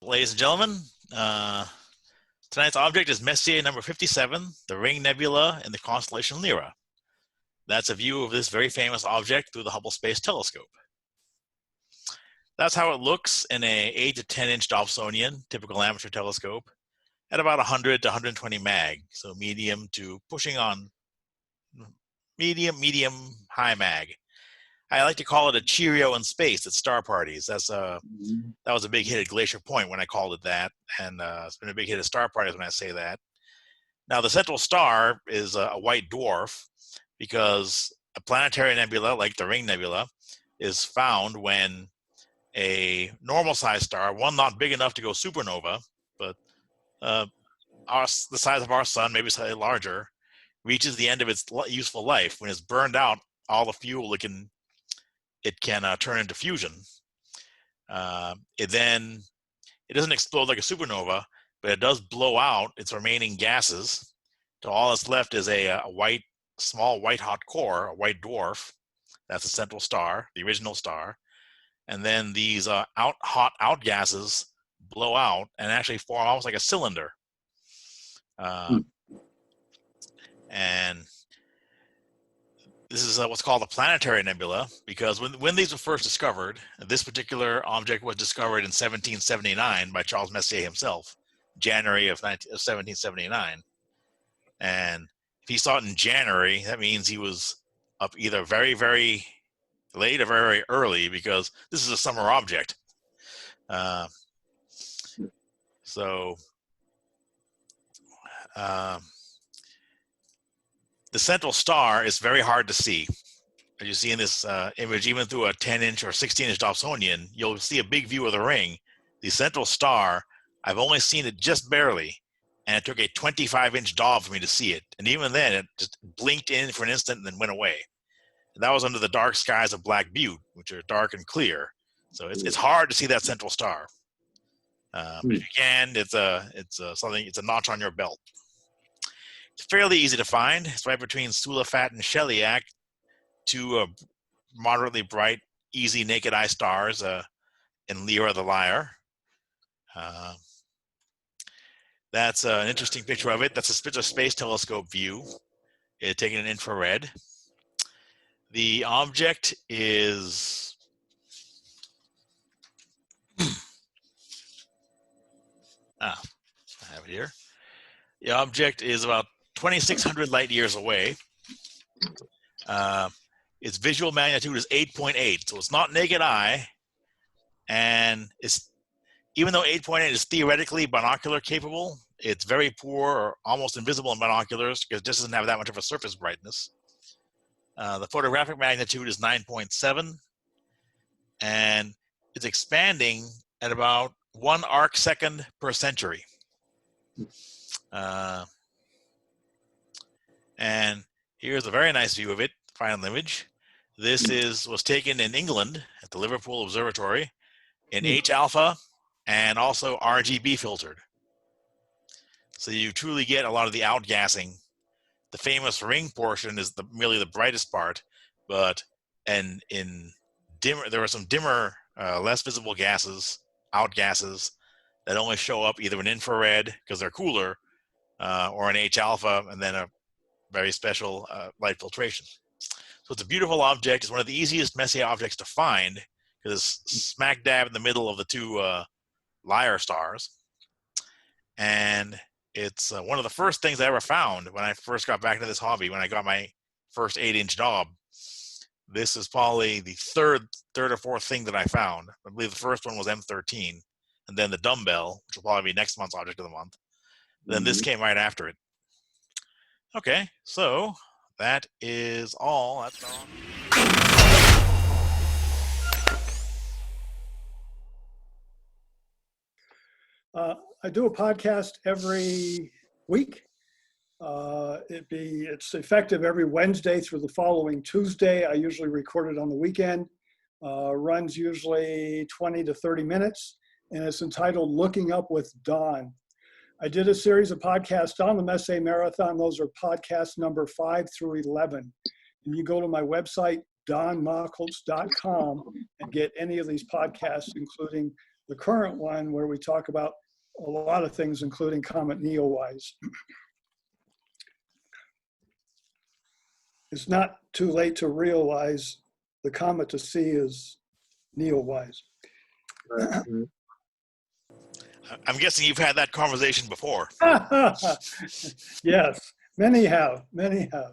Ladies and gentlemen, tonight's object is Messier number 57, the Ring Nebula in the constellation Lyra. That's a view of this very famous object through the Hubble Space Telescope. That's how it looks in a 8 to 10 inch Dobsonian, typical amateur telescope, at about 100 to 120 mag, so medium to pushing on medium, high mag. I like to call it a Cheerio in space at star parties. That was a big hit at Glacier Point when I called it that, and it's been a big hit at star parties when I say that. Now, the central star is a white dwarf because a planetary nebula, like the Ring Nebula, is found when a normal-sized star, one not big enough to go supernova, but the size of our sun, maybe slightly larger, reaches the end of its useful life when it's burned out all the fuel it can turn into fusion. It doesn't explode like a supernova, but it does blow out its remaining gases. So all that's left is a small white hot core, a white dwarf. That's the central star, the original star. And then these hot outgases blow out and actually form almost like a cylinder. And this is what's called a planetary nebula, because when these were first discovered, this particular object was discovered in 1779 by Charles Messier himself, January of 1779. And if he saw it in January, that means he was up either very, very late or very, very early, because this is a summer object. The central star is very hard to see. As you see in this image, even through a 10 inch or 16 inch Dobsonian, you'll see a big view of the ring. The central star, I've only seen it just barely, and it took a 25 inch Dob for me to see it. And even then, it just blinked in for an instant and then went away. And that was under the dark skies of Black Butte, which are dark and clear. So it's hard to see that central star. But if you can, it's a notch on your belt. It's fairly easy to find. It's right between Sulafat and Cheliac, two moderately bright, easy naked eye stars in Lyra the Lyre. That's an interesting picture of it. That's a Spitzer Space Telescope view, taken in infrared. The object is I have it here. The object is about 2,600 light years away. Its visual magnitude is 8.8, so it's not naked eye, and even though 8.8 is theoretically binocular capable, it's very poor or almost invisible in binoculars because it just doesn't have that much of a surface brightness. The photographic magnitude is 9.7, and it's expanding at about 1 arc second per century. And here's a very nice view of it, final image. This was taken in England at the Liverpool Observatory in H alpha and also RGB filtered. So you truly get a lot of the outgassing. The famous ring portion is merely the brightest part, but there are some dimmer, less visible gases, outgases, that only show up either in infrared because they're cooler, or in H alpha, and then a very special light filtration. So it's a beautiful object. It's one of the easiest Messier objects to find because it's smack dab in the middle of the two Lyre stars. And it's one of the first things I ever found when I first got back into this hobby, when I got my first 8 inch Dob. This is probably the third or fourth thing that I found. I believe the first one was M13, and then the dumbbell, which will probably be next month's object of the month. Then this came right after it. Okay, so that is all. That's all. I do a podcast every week. It's effective every Wednesday through the following Tuesday. I usually record it on the weekend. Runs usually 20 to 30 minutes, and it's entitled Looking Up with Don. I did a series of podcasts on the Messier Marathon. Those are podcasts number 5 through 11. And you go to my website, donmachholz.com, and get any of these podcasts, including the current one where we talk about a lot of things, including Comet Neowise. It's not too late to realize the comet to see is Neowise. I'm guessing you've had that conversation before. Yes, many have, many have.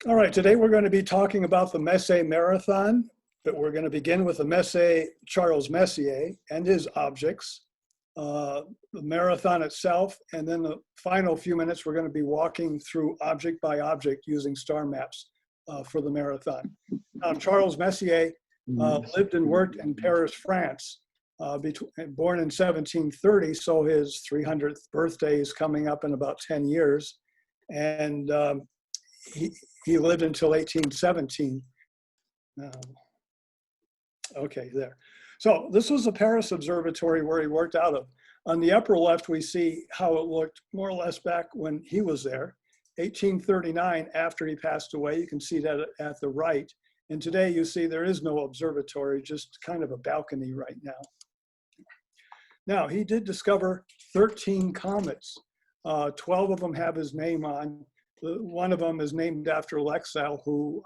All right, today we're going to be talking about the Messier Marathon, but we're going to begin with the Charles Messier and his objects, the marathon itself, and then the final few minutes we're going to be walking through object by object using star maps for the marathon. Charles Messier lived and worked in Paris, France, born in 1730, so his 300th birthday is coming up in about 10 years. And he lived until 1817. Okay, there. So this was the Paris Observatory where he worked out of. On the upper left, we see how it looked more or less back when he was there. 1839, after he passed away, you can see that at the right. And today you see there is no observatory, just kind of a balcony right now. Now, he did discover 13 comets. 12 of them have his name on. One of them is named after Lexell, who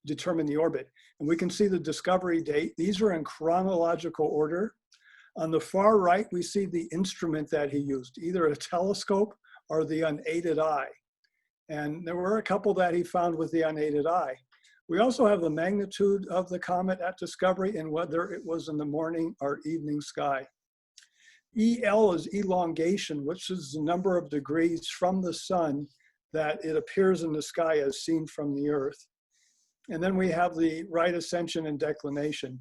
determined the orbit. And we can see the discovery date. These are in chronological order. On the far right, we see the instrument that he used, either a telescope or the unaided eye. And there were a couple that he found with the unaided eye. We also have the magnitude of the comet at discovery and whether it was in the morning or evening sky. EL is elongation, which is the number of degrees from the sun that it appears in the sky as seen from the Earth. And then we have the right ascension and declination.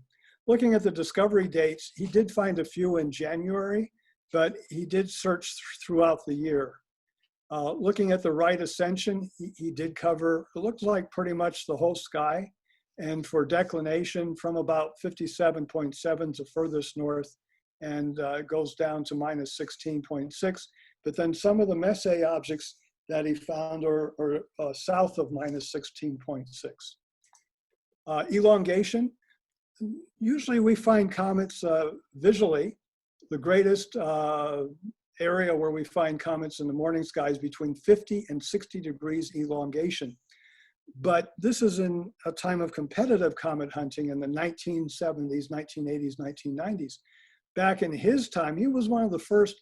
Looking at the discovery dates, he did find a few in January, but he did search throughout the year. Looking at the right ascension, he did cover, it looks like pretty much the whole sky. And for declination, from about 57.7 to furthest north, and goes down to minus 16.6. But then some of the Messier objects that he found are south of minus 16.6. Elongation, usually we find comets visually. The greatest area where we find comets in the morning sky is between 50 and 60 degrees elongation. But this is in a time of competitive comet hunting in the 1970s, 1980s, 1990s. Back in his time, he was one of the first,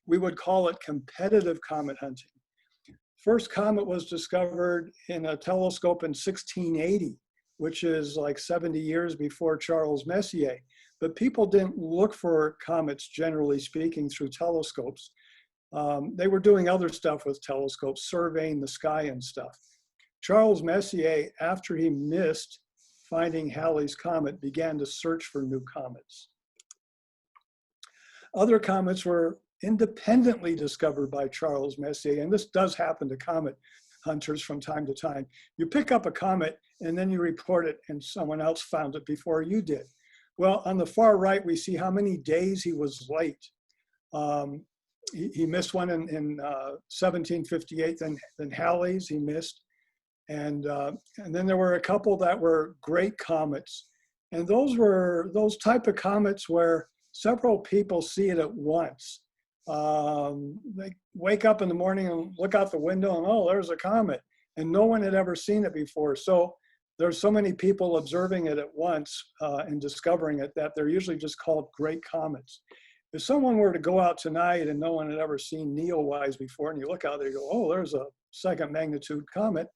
we would call it competitive comet hunting. First comet was discovered in a telescope in 1680, which is like 70 years before Charles Messier. But people didn't look for comets, generally speaking, through telescopes. They were doing other stuff with telescopes, surveying the sky and stuff. Charles Messier, after he missed finding Halley's Comet, began to search for new comets. Other comets were independently discovered by Charles Messier, and this does happen to comet hunters from time to time. You pick up a comet and then you report it and someone else found it before you did. Well, on the far right, we see how many days he was late. He missed one in 1758, then Halley's he missed. And then there were a couple that were great comets. And those were those type of comets where several people see it at once. They wake up in the morning and look out the window and, oh, there's a comet. And no one had ever seen it before. So there's so many people observing it at once and discovering it that they're usually just called great comets. If someone were to go out tonight and no one had ever seen Neowise before, and you look out there and go, oh, there's a second magnitude comet,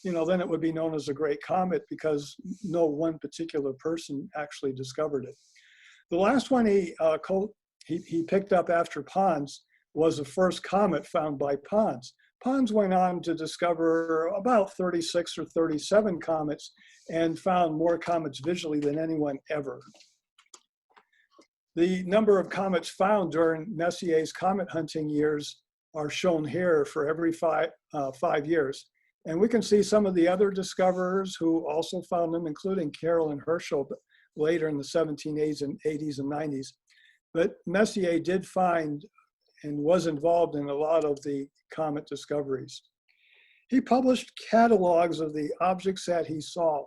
you know, then it would be known as a great comet because no one particular person actually discovered it. The last one he picked up after Pons was the first comet found by Pons. Pons went on to discover about 36 or 37 comets and found more comets visually than anyone ever. The number of comets found during Messier's comet hunting years are shown here for every 5 years. And we can see some of the other discoverers who also found them, including Carroll and Herschel later in the 1780s and 80s and 90s. But Messier did find and was involved in a lot of the comet discoveries. He published catalogs of the objects that he saw.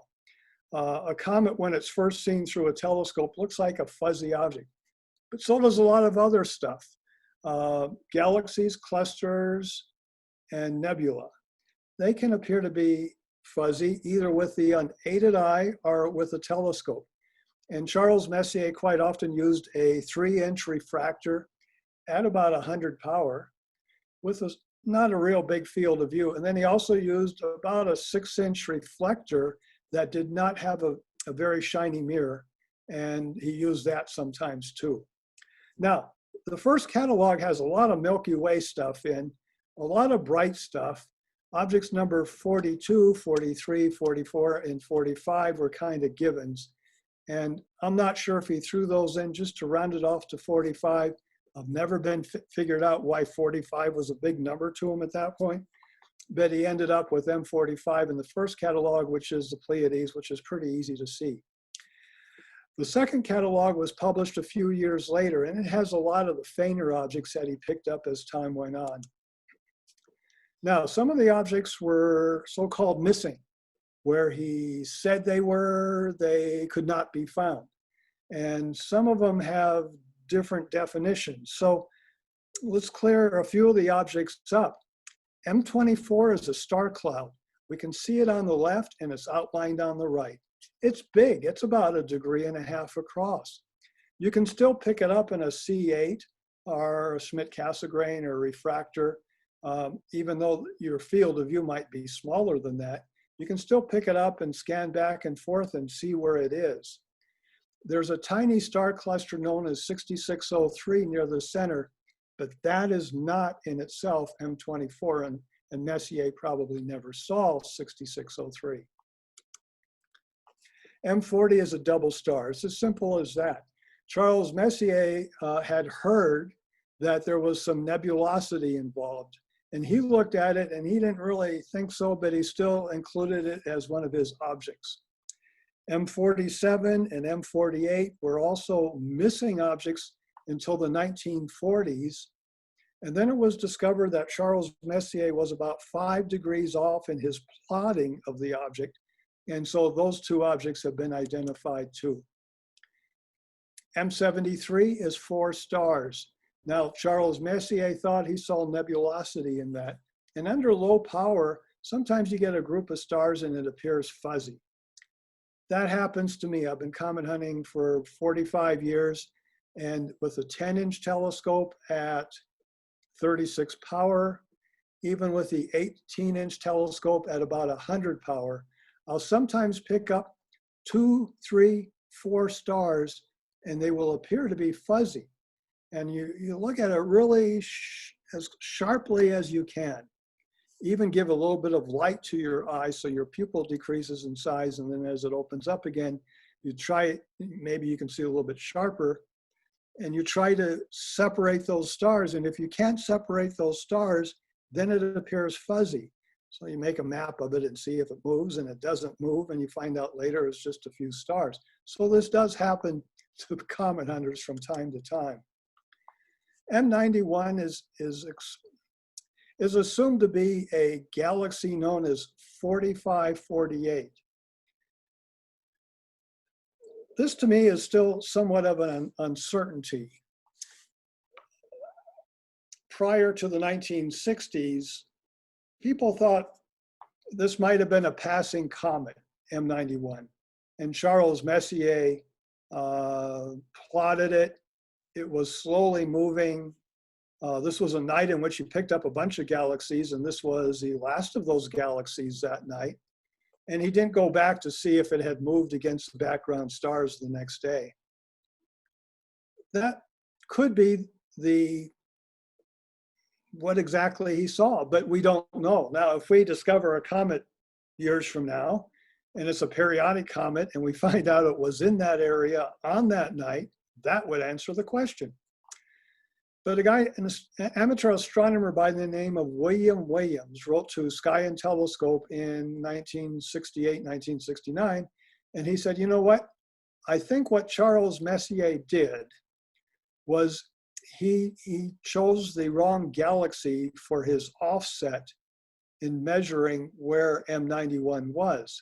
A comet, when it's first seen through a telescope, looks like a fuzzy object, but so does a lot of other stuff. Galaxies, clusters, and nebula. They can appear to be fuzzy either with the unaided eye or with a telescope. And Charles Messier quite often used a 3-inch refractor at about 100 power with not a real big field of view. And then he also used about a 6-inch reflector that did not have a very shiny mirror. And he used that sometimes too. Now, the first catalog has a lot of Milky Way stuff in, a lot of bright stuff. Objects number 42, 43, 44, and 45 were kind of givens. And I'm not sure if he threw those in just to round it off to 45. I've never been figured out why 45 was a big number to him at that point. But he ended up with M45 in the first catalog, which is the Pleiades, which is pretty easy to see. The second catalog was published a few years later, and it has a lot of the fainter objects that he picked up as time went on. Now, some of the objects were so-called missing, where he said they could not be found. And some of them have different definitions. So let's clear a few of the objects up. M24 is a star cloud. We can see it on the left and it's outlined on the right. It's big, it's about 1.5 degrees across. You can still pick it up in a C8 or a Schmidt-Cassegrain or refractor, even though your field of view might be smaller than that. You can still pick it up and scan back and forth and see where it is. There's a tiny star cluster known as 6603 near the center, but that is not in itself M24, and Messier probably never saw 6603. M40 is a double star. It's as simple as that. Charles Messier had heard that there was some nebulosity involved, and he looked at it and he didn't really think so, but he still included it as one of his objects. M47 and M48 were also missing objects until the 1940s. And then it was discovered that Charles Messier was about 5 degrees off in his plotting of the object. And so those two objects have been identified too. M73 is 4 stars. Now, Charles Messier thought he saw nebulosity in that. And under low power, sometimes you get a group of stars and it appears fuzzy. That happens to me. I've been comet hunting for 45 years, and with a 10-inch telescope at 36 power, even with the 18-inch telescope at about 100 power, I'll sometimes pick up 2, 3, 4 stars, and they will appear to be fuzzy. And you look at it really as sharply as you can. Even give a little bit of light to your eye so your pupil decreases in size, and then as it opens up again, you try it, maybe you can see a little bit sharper, and you try to separate those stars. And if you can't separate those stars, then it appears fuzzy. So you make a map of it and see if it moves, and it doesn't move, and you find out later it's just a few stars. So this does happen to comet hunters from time to time. M91 is assumed to be a galaxy known as 4548. This to me is still somewhat of an uncertainty. Prior to the 1960s, people thought this might have been a passing comet, M91. And Charles Messier plotted it. It was slowly moving. This was a night in which he picked up a bunch of galaxies, and this was the last of those galaxies that night. And he didn't go back to see if it had moved against the background stars the next day. That could be what exactly he saw, but we don't know. Now, if we discover a comet years from now, and it's a periodic comet, and we find out it was in that area on that night, that would answer the question. But a guy, an amateur astronomer by the name of William Williams, wrote to Sky and Telescope in 1968, 1969, and he said, you know what? I think what Charles Messier did was he chose the wrong galaxy for his offset in measuring where M91 was.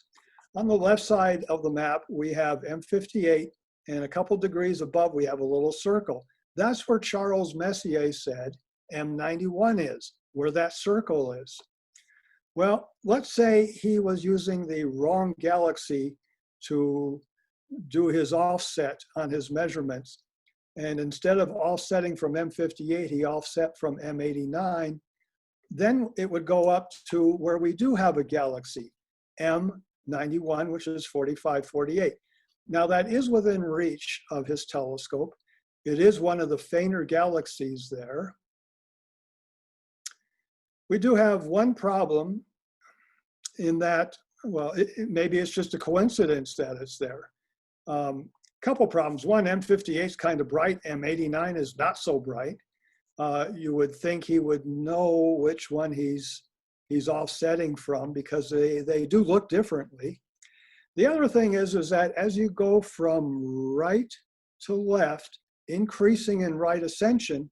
On the left side of the map, we have M58, and a couple degrees above, we have a little circle. That's where Charles Messier said M91 is, where that circle is. Well, let's say he was using the wrong galaxy to do his offset on his measurements. And instead of offsetting from M58, he offset from M89. Then it would go up to where we do have a galaxy, M91, which is 4548. Now that is within reach of his telescope. It is one of the fainter galaxies there. We do have one problem in that, well, maybe it's just a coincidence that it's there. Couple problems. One, M58 is kind of bright. M89 is not so bright. You would think he would know which one he's offsetting from, because they do look differently. The other thing is that as you go from right to left, increasing in right ascension,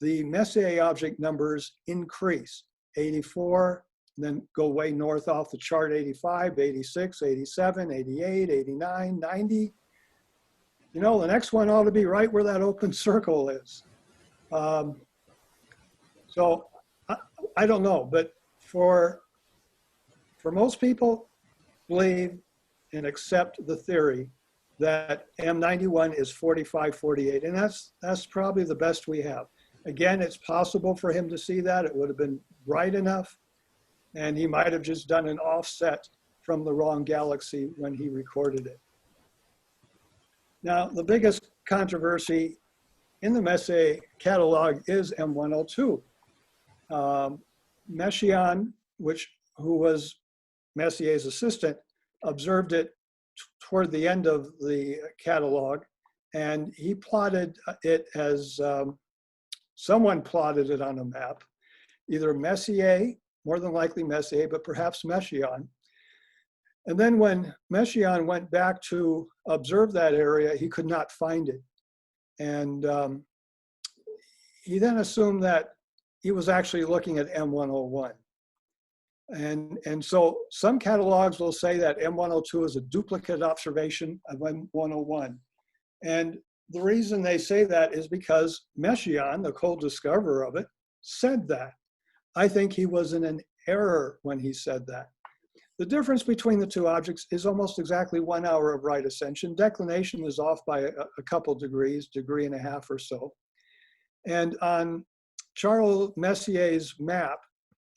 the Messier object numbers increase. 84, then go way north off the chart, 85, 86, 87, 88, 89, 90. You know, the next one ought to be right where that open circle is. So I don't know, but for most people, believe and accept the theory that M91 is 4548, and that's probably the best we have. Again, it's possible for him to see that. It would have been bright enough, and he might have just done an offset from the wrong galaxy when he recorded it. Now, the biggest controversy in the Messier catalog is M102. Messiaen, who was Messier's assistant, observed it toward the end of the catalog, and he plotted it as someone plotted it on a map, either Messier, more than likely Messier, but perhaps Messiaen. And then when Messiaen went back to observe that area, he could not find it. And he then assumed that he was actually looking at M101. And so some catalogs will say that M102 is a duplicate observation of M101. And the reason they say that is because Messiaen, the co-discoverer of it, said that. I think he was in an error when he said that. The difference between the two objects is almost exactly 1 hour of right ascension. Declination is off by a couple degrees, degree and a half or so. And on Charles Messier's map,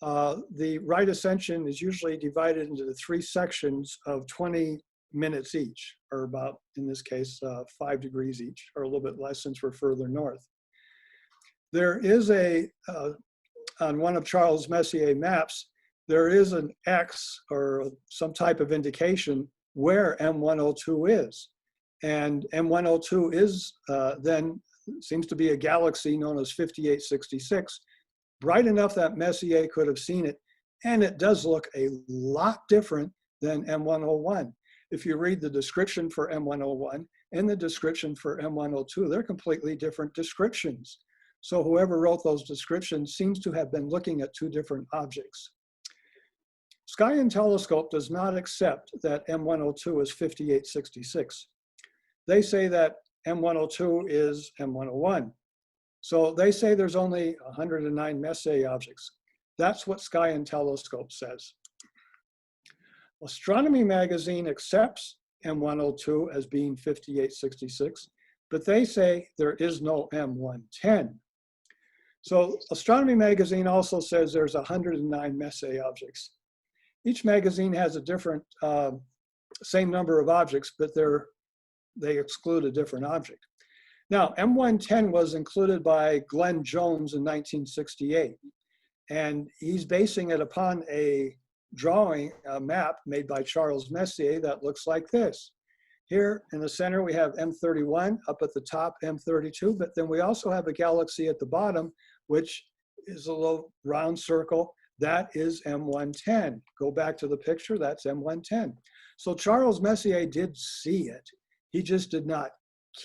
the right ascension is usually divided into the 3 sections of 20 minutes each, or about, in this case, 5 degrees each, or a little bit less since we're further north. There is on one of Charles Messier maps, there is an X or some type of indication where M102 is. And M102 is then, seems to be a galaxy known as 5866, bright enough that Messier could have seen it. And it does look a lot different than M101. If you read the description for M101 and the description for M102, they're completely different descriptions. So whoever wrote those descriptions seems to have been looking at 2 different objects. Sky and Telescope does not accept that M102 is 5866. They say that M102 is M101. So they say there's only 109 Messier objects. That's what Sky and Telescope says. Astronomy magazine accepts M102 as being 5866, but they say there is no M110. So Astronomy magazine also says there's 109 Messier objects. Each magazine has a different, same number of objects, but they exclude a different object. Now, M110 was included by Glenn Jones in 1968, and he's basing it upon a drawing, a map made by Charles Messier that looks like this. Here in the center, we have M31, up at the top, M32, but then we also have a galaxy at the bottom, which is a little round circle. That is M110. Go back to the picture, that's M110. So Charles Messier did see it. He just did not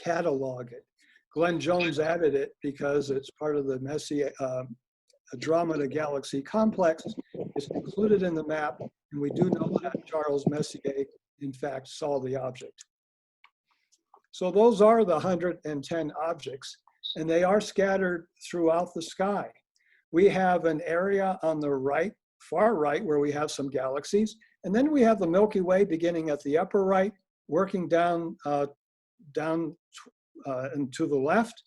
catalog it. Glenn Jones added it because it's part of the Messier Andromeda Galaxy Complex is included in the map, and we do know that Charles Messier, in fact, saw the object. So those are the 110 objects, and they are scattered throughout the sky. We have an area on the right, far right, where we have some galaxies, and then we have the Milky Way beginning at the upper right, working down and to the left,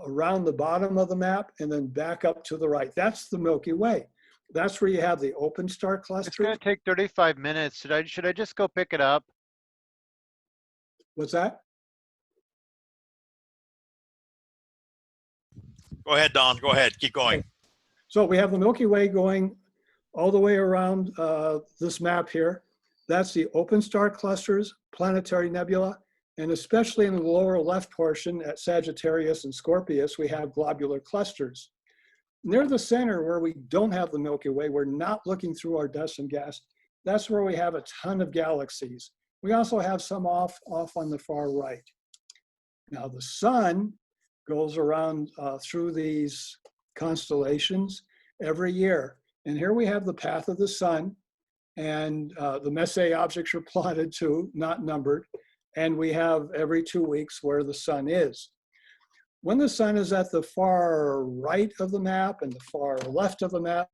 around the bottom of the map, and then back up to the right. That's the Milky Way. That's where you have the open star cluster. It's going to take 35 minutes. Should I just go pick it up? What's that? Go ahead, Don. Go ahead. Keep going. So we have the Milky Way going all the way around this map here. That's the open star clusters, planetary nebula, and especially in the lower left portion at Sagittarius and Scorpius, we have globular clusters. Near the center where we don't have the Milky Way, we're not looking through our dust and gas. That's where we have a ton of galaxies. We also have some off on the far right. Now the sun goes around through these constellations every year. And here we have the path of the sun, and the Messier objects are plotted too, not numbered. And we have every 2 weeks where the sun is. When the sun is at the far right of the map and the far left of the map,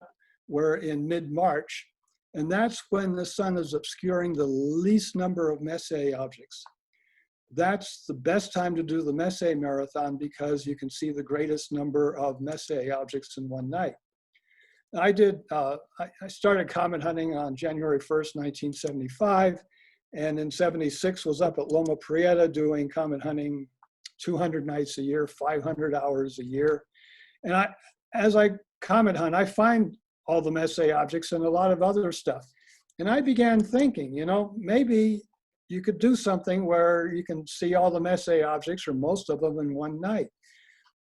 we're in mid-March. And that's when the sun is obscuring the least number of Messier objects. That's the best time to do the Messier Marathon because you can see the greatest number of Messier objects in one night. I started comet hunting on January 1st, 1975. And in 76 was up at Loma Prieta doing comet hunting 200 nights a year, 500 hours a year. And as I comet hunt, I find all the Messier objects and a lot of other stuff. And I began thinking, you know, maybe you could do something where you can see all the Messier objects or most of them in one night.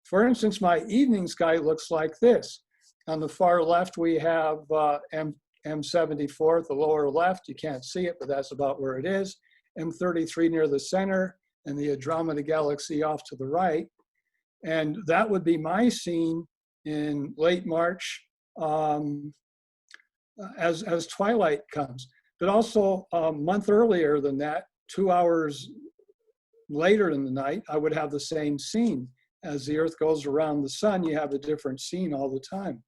For instance, my evening sky looks like this. On the far left, we have M74 at the lower left. You can't see it, but that's about where it is. M33 near the center, and the Andromeda Galaxy off to the right. And that would be my scene in late March as twilight comes. But also a month earlier than that, 2 hours later in the night, I would have the same scene. As the Earth goes around the sun, you have a different scene all the time.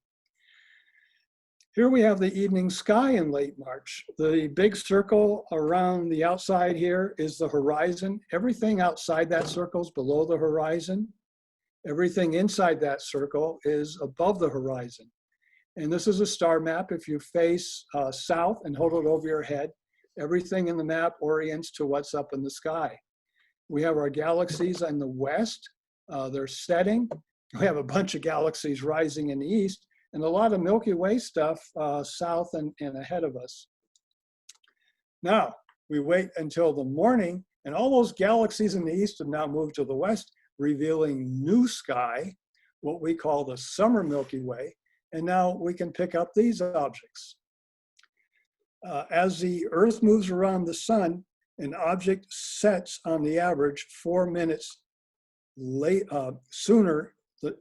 Here we have the evening sky in late March. The big circle around the outside here is the horizon. Everything outside that circle is below the horizon. Everything inside that circle is above the horizon. And this is a star map. If you face south and hold it over your head, everything in the map orients to what's up in the sky. We have our galaxies in the west. They're setting. We have a bunch of galaxies rising in the east, and a lot of Milky Way stuff south and ahead of us. Now, we wait until the morning, and all those galaxies in the east have now moved to the west, revealing new sky, what we call the summer Milky Way, and now we can pick up these objects. As the Earth moves around the sun, an object sets on the average 4 minutes sooner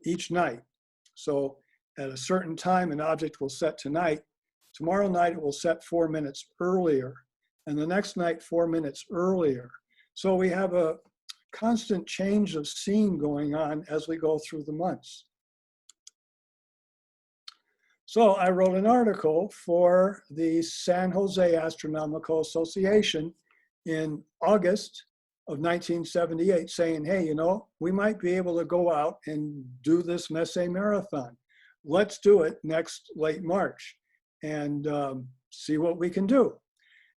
each night. So at a certain time, an object will set tonight. Tomorrow night, it will set 4 minutes earlier. And the next night, 4 minutes earlier. So we have a constant change of scene going on as we go through the months. So I wrote an article for the San Jose Astronomical Association in August of 1978 saying, hey, you know, we might be able to go out and do this Messier Marathon. Let's do it next late March and see what we can do.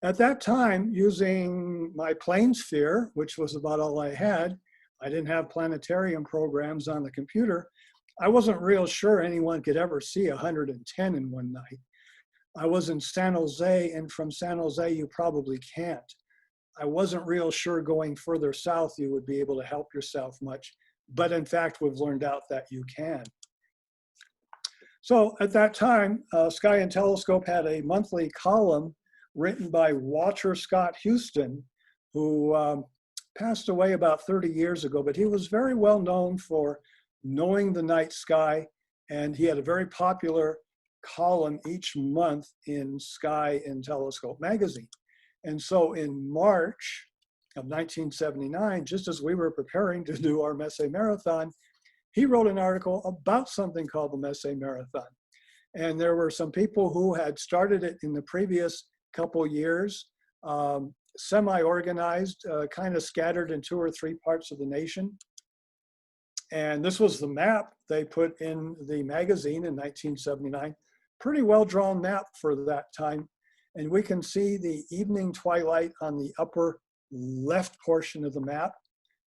At that time, using my plane sphere, which was about all I had, I didn't have planetarium programs on the computer. I wasn't real sure anyone could ever see 110 in one night. I was in San Jose, and from San Jose, you probably can't. I wasn't real sure going further south, you would be able to help yourself much. But in fact, we've learned out that you can. So at that time, Sky and Telescope had a monthly column written by Walter Scott Houston, who passed away about 30 years ago, but he was very well known for knowing the night sky And he had a very popular column each month in Sky and Telescope magazine. And so in March of 1979, just as we were preparing to do our Messier Marathon, he wrote an article about something called the Messier Marathon. And there were some people who had started it in the previous couple years, semi-organized, kind of scattered in 2 or 3 parts of the nation. And this was the map they put in the magazine in 1979. Pretty well drawn map for that time. And we can see the evening twilight on the upper left portion of the map.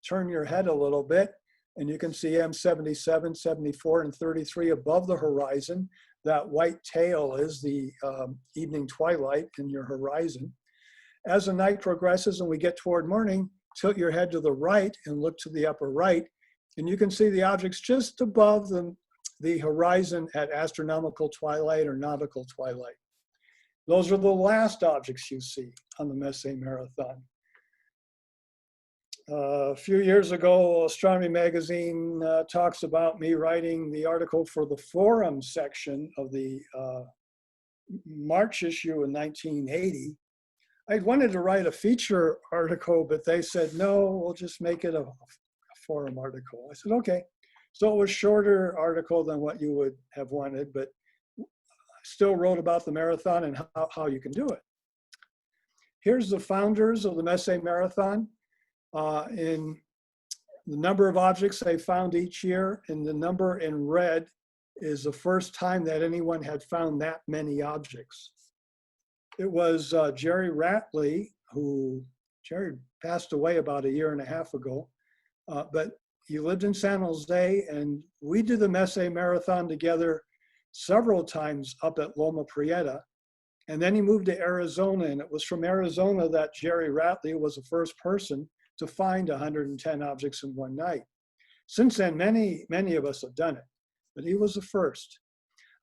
Turn your head a little bit and you can see M77, 74, and 33 above the horizon. That white tail is the evening twilight in your horizon. As the night progresses and we get toward morning, tilt your head to the right and look to the upper right, and you can see the objects just above the horizon at astronomical twilight or nautical twilight. Those are the last objects you see on the Messier Marathon. A few years ago, Astronomy magazine talks about me writing the article for the forum section of the March issue in 1980. I wanted to write a feature article, but they said, no, we'll just make it a forum article. I said, okay. So it was a shorter article than what you would have wanted, but I still wrote about the marathon and how you can do it. Here's the founders of the Messier Marathon. In the number of objects they found each year, and the number in red is the first time that anyone had found that many objects. It was Jerry Ratley, Jerry passed away about 1.5 years ago, but he lived in San Jose, and we did the Messier Marathon together several times up at Loma Prieta. And then he moved to Arizona, and it was from Arizona that Jerry Ratley was the first person to find 110 objects in one night. Since then, many of us have done it, but he was the first.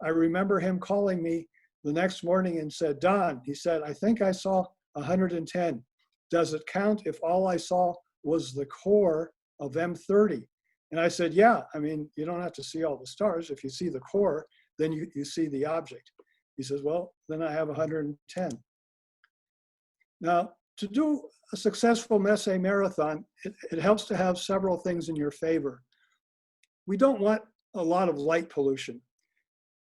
I remember him calling me the next morning and said, Don, he said, I think I saw 110. Does it count if all I saw was the core of M30? And I said, yeah, I mean, you don't have to see all the stars. If you see the core, then you see the object. He says, well, then I have 110. Now, to do a successful Messier Marathon, it helps to have several things in your favor. We don't want a lot of light pollution.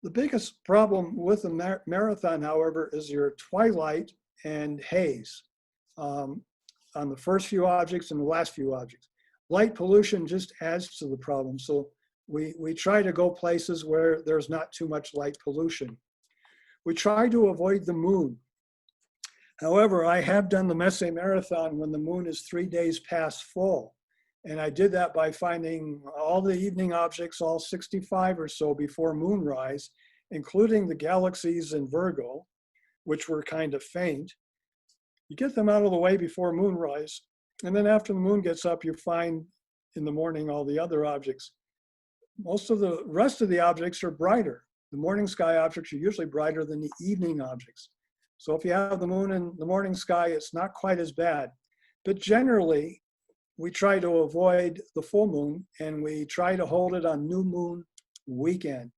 The biggest problem with a marathon, however, is your twilight and haze on the first few objects and the last few objects. Light pollution just adds to the problem. So we try to go places where there's not too much light pollution. We try to avoid the moon. However, I have done the Messier Marathon when the moon is 3 days past full. And I did that by finding all the evening objects, all 65 or so before moonrise, including the galaxies in Virgo, which were kind of faint. You get them out of the way before moonrise. And then after the moon gets up, you find in the morning all the other objects. Most of the rest of the objects are brighter. The morning sky objects are usually brighter than the evening objects. So if you have the moon in the morning sky, it's not quite as bad. But generally, we try to avoid the full moon, and we try to hold it on new moon weekend.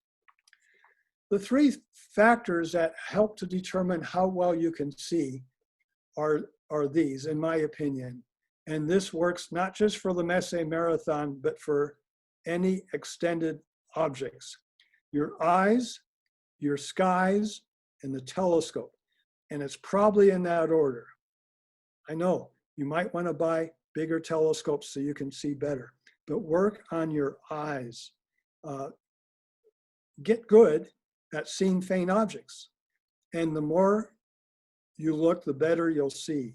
The 3 factors that help to determine how well you can see are these, in my opinion. And this works not just for the Messier Marathon, but for any extended objects. Your eyes, your skies, and the telescope. And it's probably in that order. I know you might want to buy bigger telescopes so you can see better, but work on your eyes. Get good at seeing faint objects. And the more you look, the better you'll see.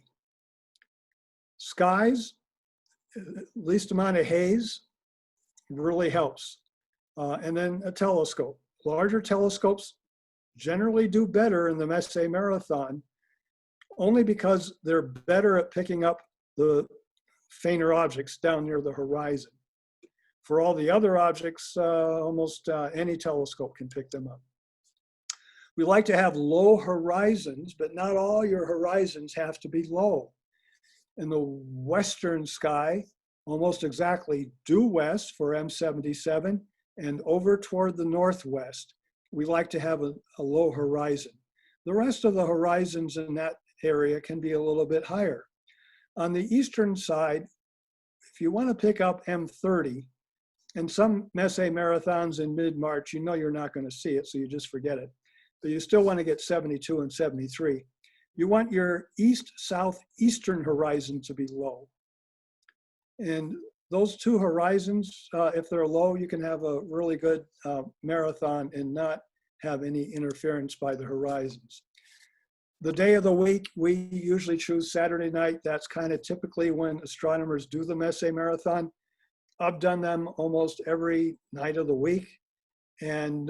Skies, least amount of haze really helps. And then a telescope. Larger telescopes generally do better in the Messier Marathon, only because they're better at picking up the fainter objects down near the horizon. For all the other objects, almost any telescope can pick them up. We like to have low horizons, but not all your horizons have to be low. In the western sky, almost exactly due west for M77, And over toward the northwest, we like to have a low horizon. The rest of the horizons in that area can be a little bit higher. On the eastern side, if you want to pick up M30, and some Messier Marathons in mid-March, you know you're not going to see it, so you just forget it. But you still want to get 72 and 73. You want your east-southeastern horizon to be low. And those two horizons, if they're low, you can have a really good marathon and not have any interference by the horizons. The day of the week, we usually choose Saturday night. That's kind of typically when astronomers do the Messier Marathon. I've done them almost every night of the week. And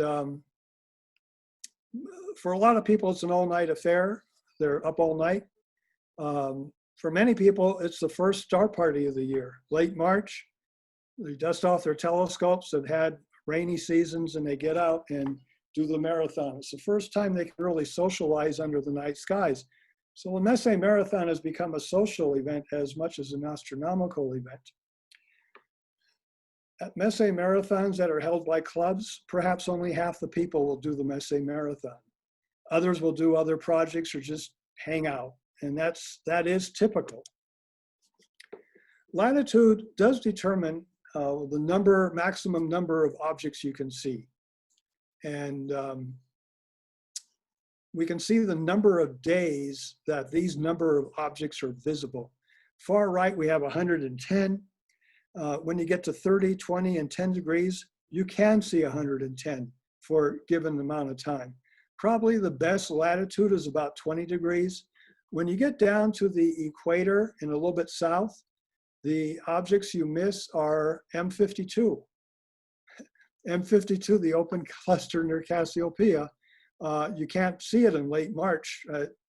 for a lot of people, it's an all-night affair. They're up all night. For many people, it's the first star party of the year. Late March, they dust off their telescopes that had rainy seasons and they get out and do the marathon. It's the first time they can really socialize under the night skies. So the Messier Marathon has become a social event as much as an astronomical event. At Messier Marathons that are held by clubs, perhaps only half the people will do the Messier Marathon. Others will do other projects or just hang out, and that is typical. Latitude does determine the maximum number of objects you can see. And we can see the number of days that these number of objects are visible. Far right, we have 110. When you get to 30, 20, and 10 degrees, you can see 110 for a given amount of time. Probably the best latitude is about 20 degrees. When you get down to the equator and a little bit south, the objects you miss are M52. M52, the open cluster near Cassiopeia, you can't see it in late March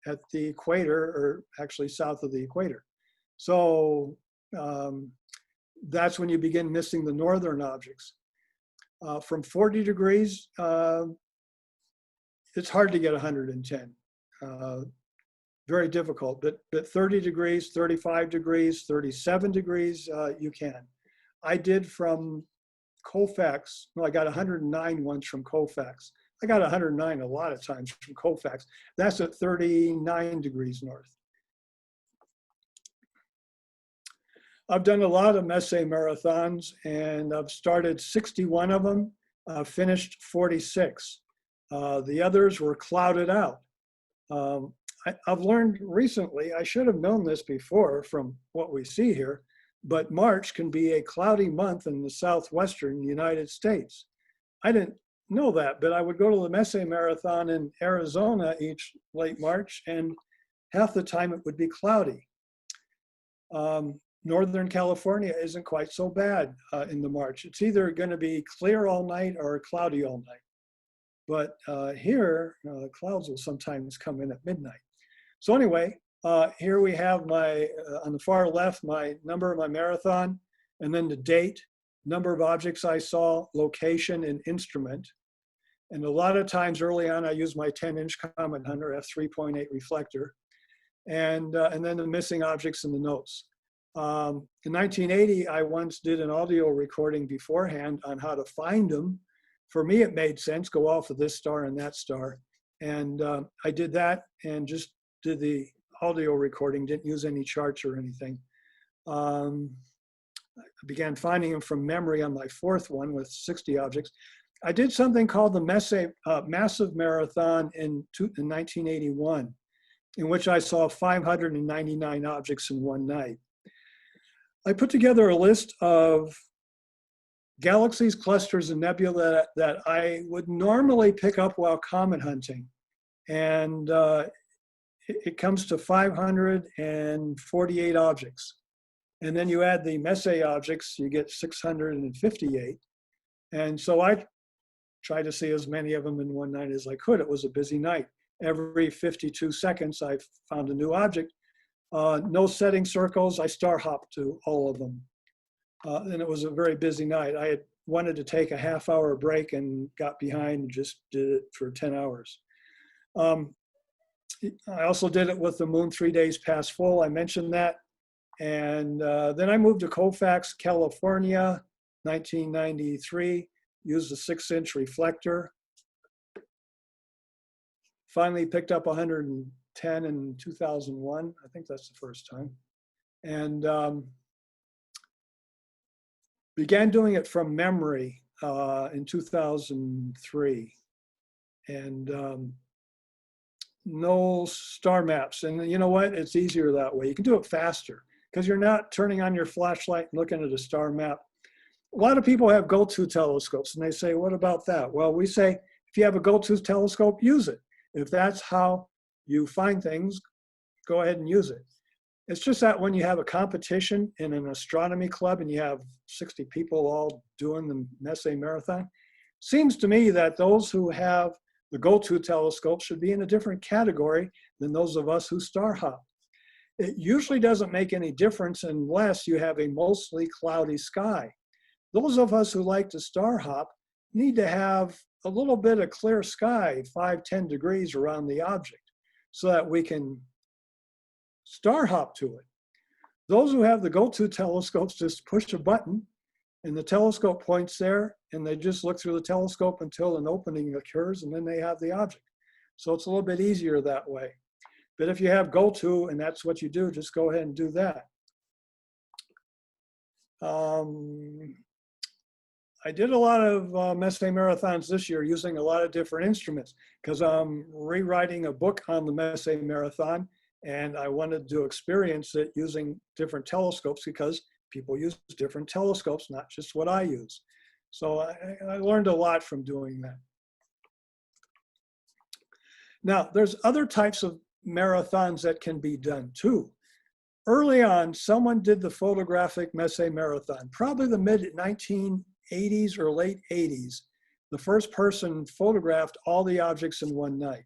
at the equator, or actually south of the equator. So that's when you begin missing the northern objects. From 40 degrees, it's hard to get 110. Very difficult, but 30 degrees, 35 degrees, 37 degrees, you can. I did from Colfax, well, I got 109 once from Colfax. I got 109 a lot of times from Colfax. That's at 39 degrees north. I've done a lot of Messier Marathons, and I've started 61 of them, finished 46. The others were clouded out. I've learned recently, I should have known this before from what we see here, but March can be a cloudy month in the southwestern United States. I didn't know that, but I would go to the Messier Marathon in Arizona each late March, and half the time it would be cloudy. Northern California isn't quite so bad in the March. It's either going to be clear all night or cloudy all night. But here, the clouds will sometimes come in at midnight. So anyway, here we have my, on the far left, my number of my marathon, and then the date, number of objects I saw, location, and instrument. And a lot of times early on, I use my 10-inch Comet Hunter f3.8 reflector, and then the missing objects in the notes. In 1980, I once did an audio recording beforehand on how to find them. For me, it made sense, go off of this star and that star. And I did that and just did the audio recording, didn't use any charts or anything. I began finding them from memory on my fourth one with 60 objects. I did something called the Messier Massive Marathon in 1981, in which I saw 599 objects in one night. I put together a list of galaxies, clusters, and nebulae that I would normally pick up while comet hunting. And it comes to 548 objects. And then you add the Messier objects, you get 658. And so I tried to see as many of them in one night as I could. It was a busy night. Every 52 seconds, I found a new object. No setting circles, I star hopped to all of them. And it was a very busy night. I had wanted to take a half-hour break and got behind and just did it for 10 hours. I also did it with the moon 3 days past full. I mentioned that. And then I moved to Colfax, California, 1993. used a 6-inch reflector. Finally picked up 110 in 2001. I think that's the first time. And began doing it from memory in 2003. And no star maps. And you know what? It's easier that way. You can do it faster because you're not turning on your flashlight and looking at a star map. A lot of people have go-to telescopes and they say, what about that? Well, we say, if you have a go-to telescope, use it. If that's how you find things, go ahead and use it. It's just that when you have a competition in an astronomy club and you have 60 people all doing the Messier Marathon, seems to me that those who have the go-to telescope should be in a different category than those of us who star hop. It usually doesn't make any difference unless you have a mostly cloudy sky. Those of us who like to star hop need to have a little bit of clear sky, 5-10 degrees around the object, so that we can star hop to it. Those who have the go-to telescopes just push a button and the telescope points there and they just look through the telescope until an opening occurs and then they have the object. So it's a little bit easier that way. But if you have go-to and that's what you do, just go ahead and do that. I did a lot of Messier Marathons this year using a lot of different instruments because I'm rewriting a book on the Messier Marathon and I wanted to experience it using different telescopes because people use different telescopes, not just what I use. So I learned a lot from doing that. Now, there's other types of marathons that can be done too. Early on, someone did the photographic Messier Marathon, probably the mid-1980s or late 80s. The first person photographed all the objects in one night.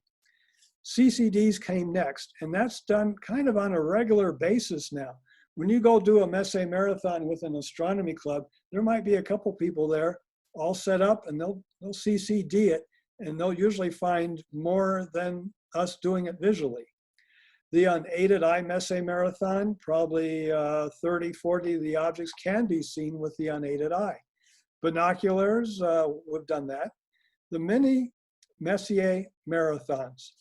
CCDs came next, and that's done kind of on a regular basis now. When you go do a Messier Marathon with an astronomy club, there might be a couple people there all set up and they'll CCD it, and they'll usually find more than us doing it visually. The unaided eye Messier Marathon, probably 30, 40 of the objects can be seen with the unaided eye. Binoculars, we've done that. The mini Messier Marathons.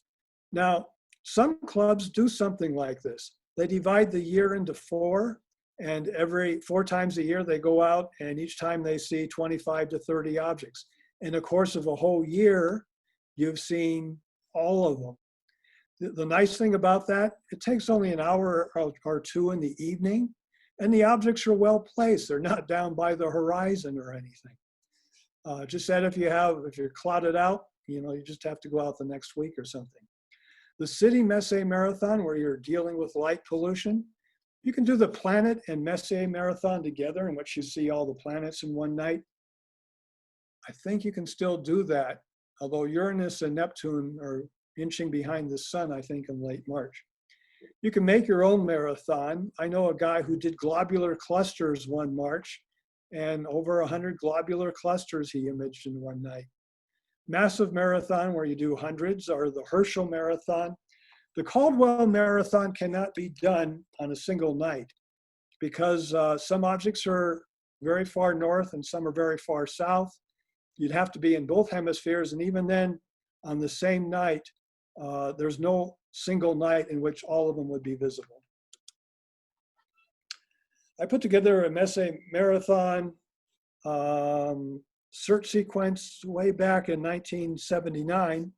Now, some clubs do something like this. They divide the year into 4, and every 4 times a year they go out and each time they see 25 to 30 objects. In the course of a whole year, you've seen all of them. The nice thing about that, it takes only an hour or 2 in the evening, and the objects are well placed. They're not down by the horizon or anything. Just that if you're clouded out, you just have to go out the next week or something. The city Messier Marathon, where you're dealing with light pollution, you can do the planet and Messier Marathon together in which you see all the planets in one night. I think you can still do that, although Uranus and Neptune are inching behind the sun, I think, in late March. You can make your own marathon. I know a guy who did globular clusters one March, and over 100 globular clusters he imaged in one night. Massive marathon, where you do hundreds, or the Herschel Marathon. The Caldwell Marathon cannot be done on a single night because some objects are very far north and some are very far south. You'd have to be in both hemispheres, and even then, on the same night, there's no single night in which all of them would be visible. I put together a Messier Marathon search sequence way back in 1979.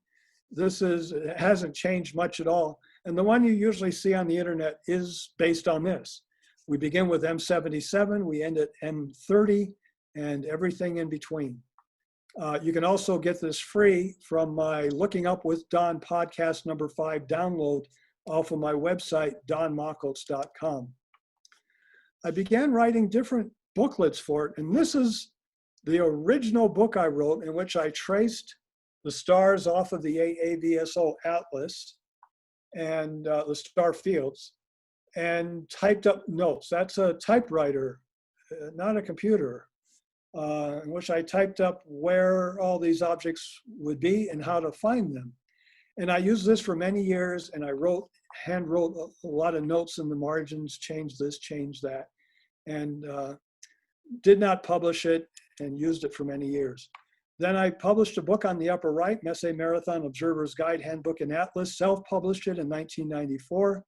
It hasn't changed much at all. And the one you usually see on the internet is based on this. We begin with M77, we end at M30, and everything in between. You can also get this free from my Looking Up with Don podcast number 5 download off of my website, donmachholz.com. I began writing different booklets for it, and this is the original book I wrote in which I traced the stars off of the AAVSO Atlas and the star fields and typed up notes. That's a typewriter, not a computer, in which I typed up where all these objects would be and how to find them. And I used this for many years, and I hand wrote a lot of notes in the margins, changed this, changed that, and did not publish it and used it for many years. Then I published a book on the upper right, Messier Marathon Observer's Guide, Handbook, and Atlas, self-published it in 1994.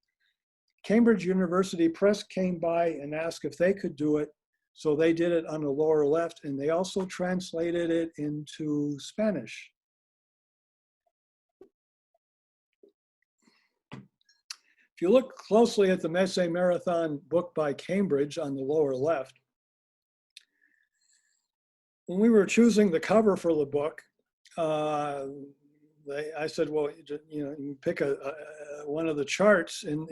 Cambridge University Press came by and asked if they could do it. So they did it on the lower left, and they also translated it into Spanish. If you look closely at the Messier Marathon book by Cambridge on the lower left, when we were choosing the cover for the book, I said, well, you pick one of the charts in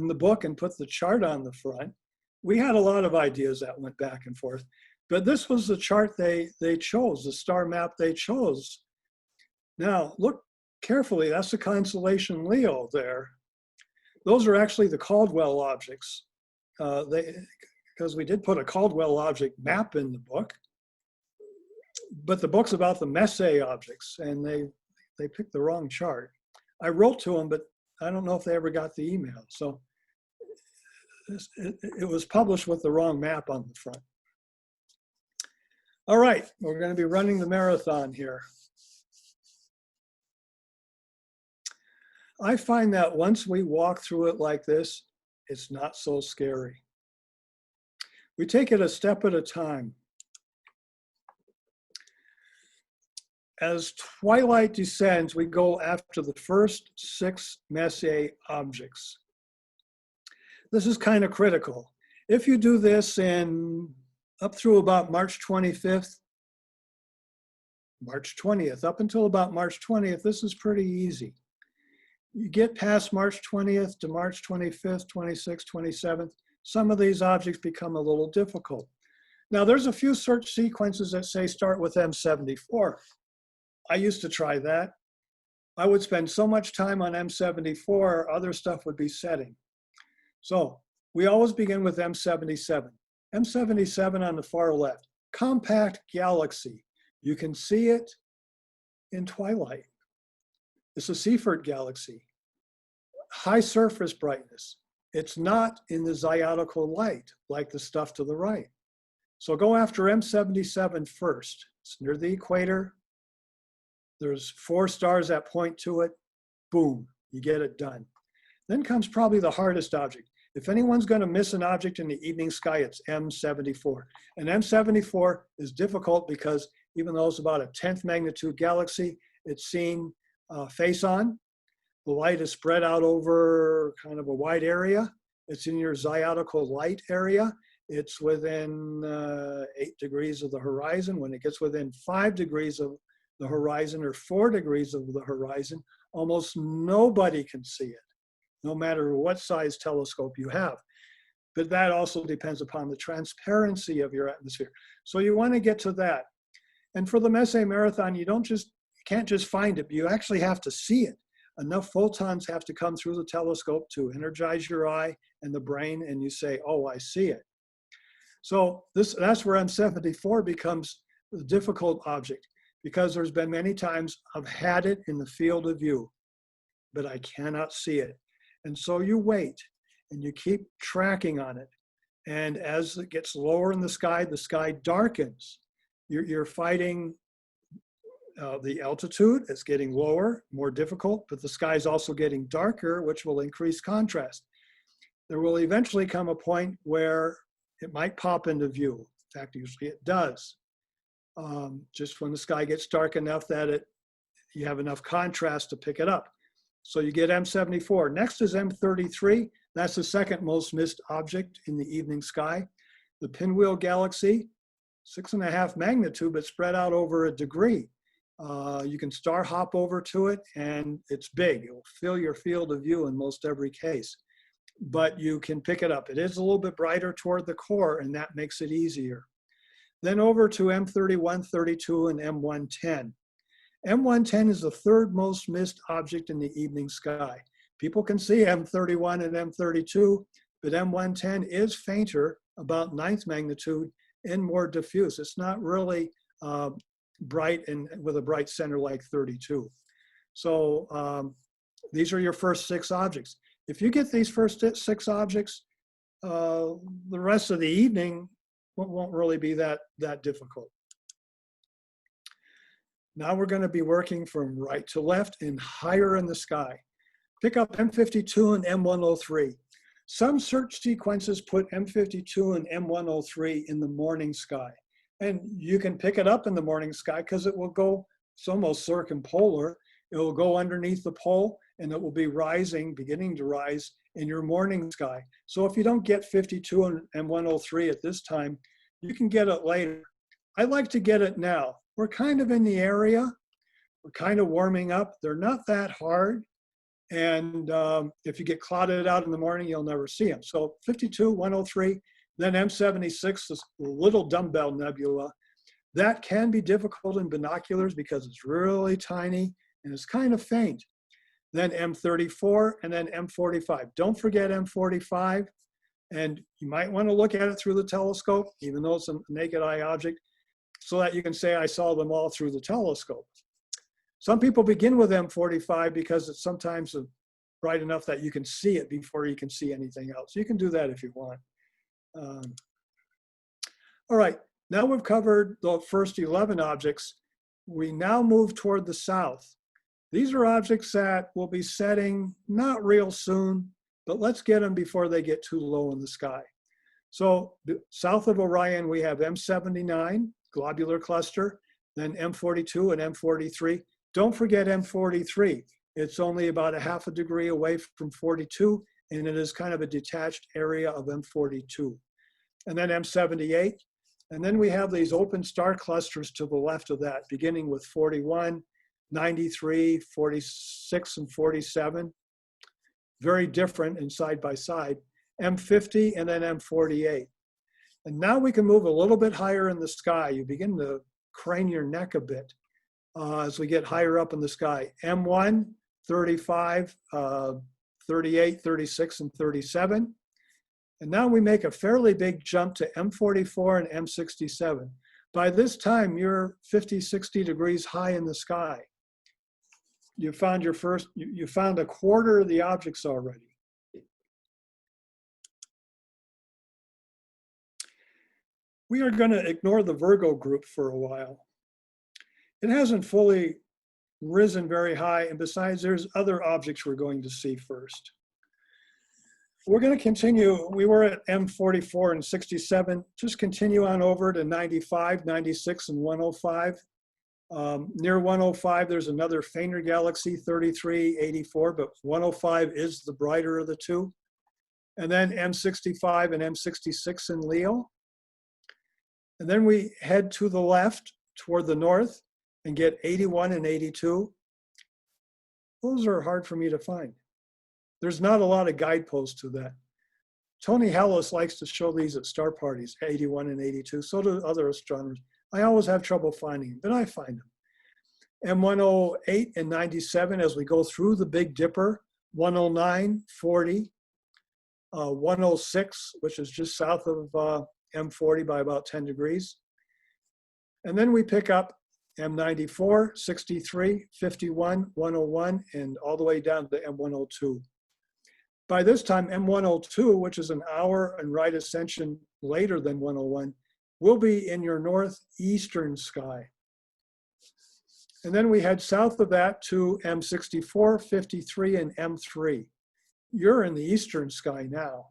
the book and put the chart on the front. We had a lot of ideas that went back and forth, but this was the chart they chose, the star map they chose. Now, look carefully, that's the constellation Leo there. Those are actually the Caldwell objects. Because we did put a Caldwell object map in the book, but the book's about the Messier objects, and they picked the wrong chart. I wrote to them, but I don't know if they ever got the email. So it was published with the wrong map on the front. All right, we're going to be running the marathon here. I find that once we walk through it like this, it's not so scary. We take it a step at a time. As twilight descends, we go after the first 6 Messier objects. This is kind of critical. If you do this up through about March 25th, March 20th, up until about March 20th, this is pretty easy. You get past March 20th to March 25th, 26th, 27th, some of these objects become a little difficult. Now, there's a few search sequences that say start with M74. I used to try that. I would spend so much time on M74, other stuff would be setting. So we always begin with M77. M77 on the far left, compact galaxy. You can see it in twilight. It's a Seyfert galaxy. High surface brightness. It's not in the zodiacal light like the stuff to the right. So go after M77 first. It's near the equator. There's 4 stars that point to it. Boom, you get it done. Then comes probably the hardest object. If anyone's going to miss an object in the evening sky, it's M74. And M74 is difficult because even though it's about a 10th magnitude galaxy, it's seen face on. The light is spread out over kind of a wide area. It's in your zodiacal light area. It's within 8 degrees of the horizon. When it gets within 5 degrees of the horizon or 4 degrees of the horizon, almost nobody can see it, no matter what size telescope you have. But that also depends upon the transparency of your atmosphere. So you want to get to that. And for the Messier Marathon, you can't just find it, but you actually have to see it. Enough photons have to come through the telescope to energize your eye and the brain, and you say, oh, I see it. So that's where M74 becomes the difficult object, because there's been many times I've had it in the field of view, but I cannot see it. And so you wait and you keep tracking on it. And as it gets lower in the sky darkens. You're fighting the altitude. It's getting lower, more difficult, but the sky is also getting darker, which will increase contrast. There will eventually come a point where it might pop into view. In fact, usually it does. Just when the sky gets dark enough that you have enough contrast to pick it up. So you get M74. Next is M33. That's the second most missed object in the evening sky. The Pinwheel Galaxy, 6.5 magnitude, but spread out over a degree. You can star hop over to it, and it's big. It will fill your field of view in most every case. But you can pick it up. It is a little bit brighter toward the core, and that makes it easier. Then over to M31, 32, and M110. M110 is the 3rd most missed object in the evening sky. People can see M31 and M32, but M110 is fainter, about 9th magnitude, and more diffuse. It's not really bright and with a bright center like 32. So these are your first 6 objects. If you get these first 6 objects, the rest of the evening won't really be that difficult. Now we're going to be working from right to left and higher in the sky. Pick up M52 and M103. Some search sequences put M52 and M103 in the morning sky. And you can pick it up in the morning sky because it will go, it's almost circumpolar. It will go underneath the pole and it will be rising, beginning to rise in your morning sky. So if you don't get 52 and 103 at this time, you can get it later. I like to get it now. We're kind of in the area. We're kind of warming up. They're not that hard. And if you get clouded out in the morning, you'll never see them. So 52, 103, then M76, this little dumbbell nebula. That can be difficult in binoculars because it's really tiny and it's kind of faint. Then M34 and then M45. Don't forget M45. And you might want to look at it through the telescope, even though it's a naked eye object, so that you can say, I saw them all through the telescope. Some people begin with M45 because it's sometimes bright enough that you can see it before you can see anything else. You can do that if you want. All right, now we've covered the first 11 objects. We now move toward the south. These are objects that will be setting not real soon, but let's get them before they get too low in the sky. So south of Orion, we have M79, globular cluster, then M42 and M43. Don't forget M43. It's only about a half a degree away from 42, and it is kind of a detached area of M42. And then M78. And then we have these open star clusters to the left of that, beginning with 41, 93, 46, and 47. Very different and side by side. M50 and then M48. And now we can move a little bit higher in the sky. You begin to crane your neck a bit as we get higher up in the sky. M1, 35, 38, 36, and 37. And now we make a fairly big jump to M44 and M67. By this time, you're 50, 60 degrees high in the sky. You found your first, you found a quarter of the objects already. We are going to ignore the Virgo group for a while. It hasn't fully risen very high, and besides, there's other objects we're going to see first. We're going to continue. We were at M44 and 67. Just continue on over to 95, 96, and 105. Near 105, there's another fainter galaxy, 33, 84, but 105 is the brighter of the two. And then M65 and M66 in Leo. And then we head to the left toward the north and get 81 and 82. Those are hard for me to find. There's not a lot of guideposts to that. Tony Hellis likes to show these at star parties, 81 and 82. So do other astronomers. I always have trouble finding them, but I find them. M108 and 97 as we go through the Big Dipper, 109, 40, 106, which is just south of M40 by about 10 degrees. And then we pick up M94, 63, 51, 101, and all the way down to M102. By this time, M102, which is an hour and right ascension later than 101, will be in your northeastern sky. And then we head south of that to M64, 53, and M3. You're in the eastern sky now.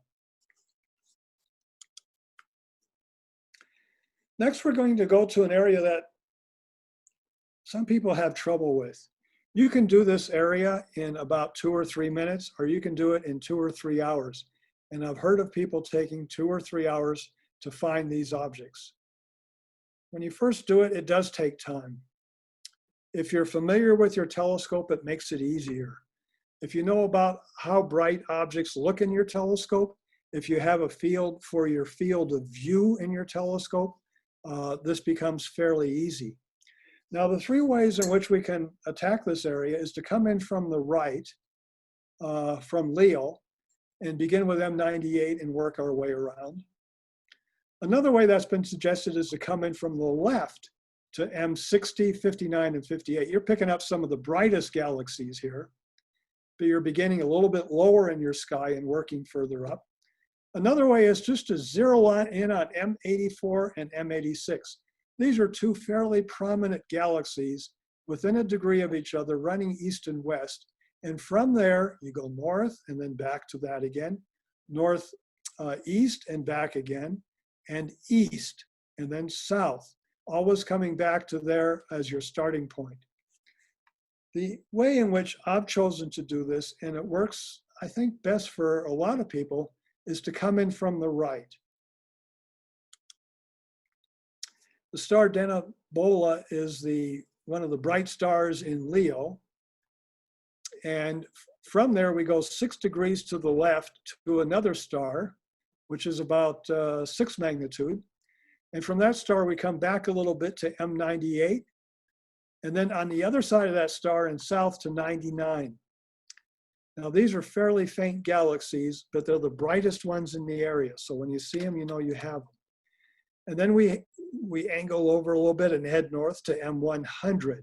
Next, we're going to go to an area that some people have trouble with. You can do this area in about 2 or 3 minutes, or you can do it in 2 or 3 hours. And I've heard of people taking 2 or 3 hours to find these objects. When you first do it, it does take time. If you're familiar with your telescope, it makes it easier. If you know about how bright objects look in your telescope, if you have a field for your field of view in your telescope, this becomes fairly easy. Now, the 3 ways in which we can attack this area is to come in from the right, from Leo, and begin with M98 and work our way around. Another way that's been suggested is to come in from the left to M60, 59, and 58. You're picking up some of the brightest galaxies here, but you're beginning a little bit lower in your sky and working further up. Another way is just to zero in on M84 and M86. These are 2 fairly prominent galaxies within a degree of each other, running east and west. And from there, you go north and then back to that again, north, east and back again, and east, and then south, always coming back to there as your starting point. The way in which I've chosen to do this, and it works, I think, best for a lot of people, is to come in from the right. The star Denebola is one of the bright stars in Leo. And from there, we go 6 degrees to the left to another star, which is about 6 magnitude. And from that star, we come back a little bit to M98. And then on the other side of that star and south to 99. Now, these are fairly faint galaxies, but they're the brightest ones in the area. So when you see them, you know you have them. And then we angle over a little bit and head north to M100.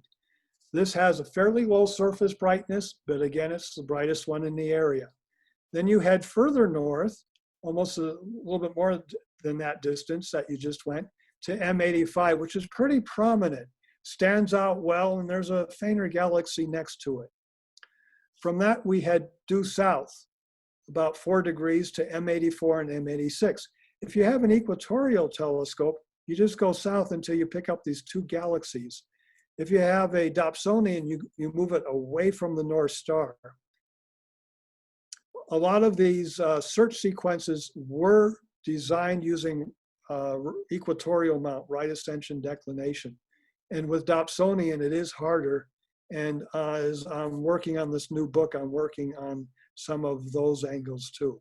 This has a fairly low surface brightness, but again, it's the brightest one in the area. Then you head further north, almost a little bit more than that distance that you just went, to M85, which is pretty prominent, stands out well, and there's a fainter galaxy next to it. From that, we head due south, about 4 degrees to M84 and M86. If you have an equatorial telescope, you just go south until you pick up these 2 galaxies. If you have a Dobsonian, you move it away from the North Star. A lot of these search sequences were designed using equatorial mount, right ascension declination. And with Dobsonian, it is harder. And as I'm working on this new book, I'm working on some of those angles too.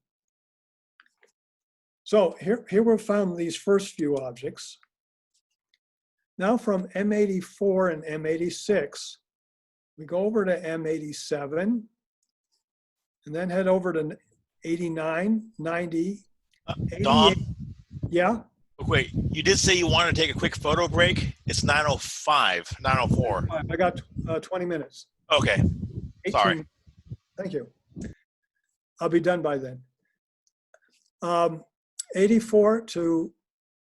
So here we've found these first few objects. Now from M84 and M86, we go over to M87 and then head over to 89, 90, 88. Dom, Yeah? wait, you did say you wanted to take a quick photo break. It's 9:05, 9:04. I got 20 minutes. Okay, 18. sorry. Thank you. I'll be done by then. 84 to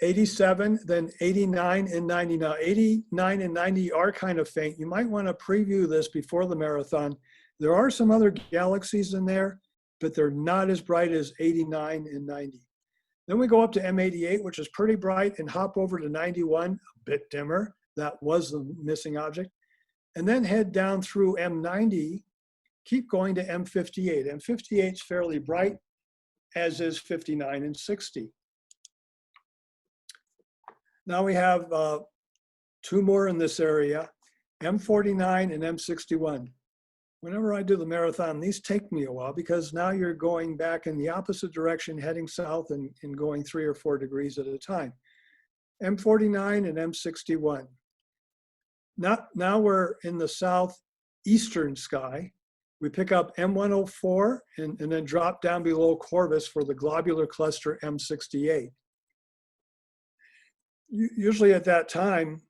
87, then 89 and 90. Now, 89 and 90 are kind of faint. You might want to preview this before the marathon. There are some other galaxies in there, but they're not as bright as 89 and 90. Then we go up to M88, which is pretty bright, and hop over to 91, a bit dimmer. That was the missing object. And then head down through M90, keep going to M58. M58 is fairly bright, as is 59 and 60. Now we have 2 more in this area, M49 and M61. Whenever I do the marathon, these take me a while because now you're going back in the opposite direction, heading south and going 3 or 4 degrees at a time. M49 and M61. Now we're in the southeastern sky. We pick up M104 and then drop down below Corvus for the globular cluster M68. Usually at that time,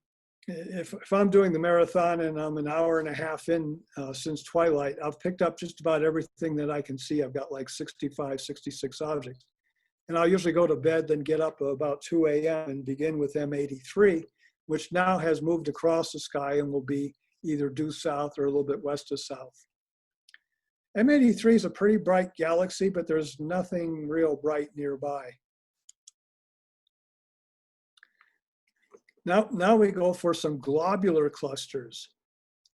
if I'm doing the marathon and I'm an hour and a half in since twilight, I've picked up just about everything that I can see. I've got like 65, 66 objects. And I'll usually go to bed, then get up about 2 a.m. and begin with M83, which now has moved across the sky and will be either due south or a little bit west of south. M83 is a pretty bright galaxy, but there's nothing real bright nearby. Now we go for some globular clusters.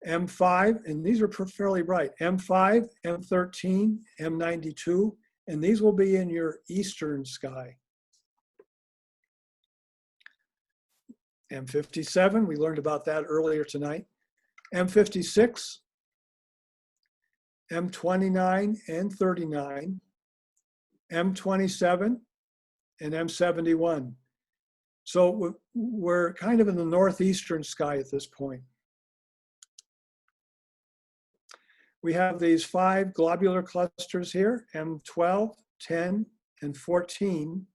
M5, and these are fairly bright. M5, M13, M92, and these will be in your eastern sky. M57, we learned about that earlier tonight. M56, M29 and 39, M27, and M71. So we're kind of in the northeastern sky at this point. We have these 5 globular clusters here, M12, 10, and 14.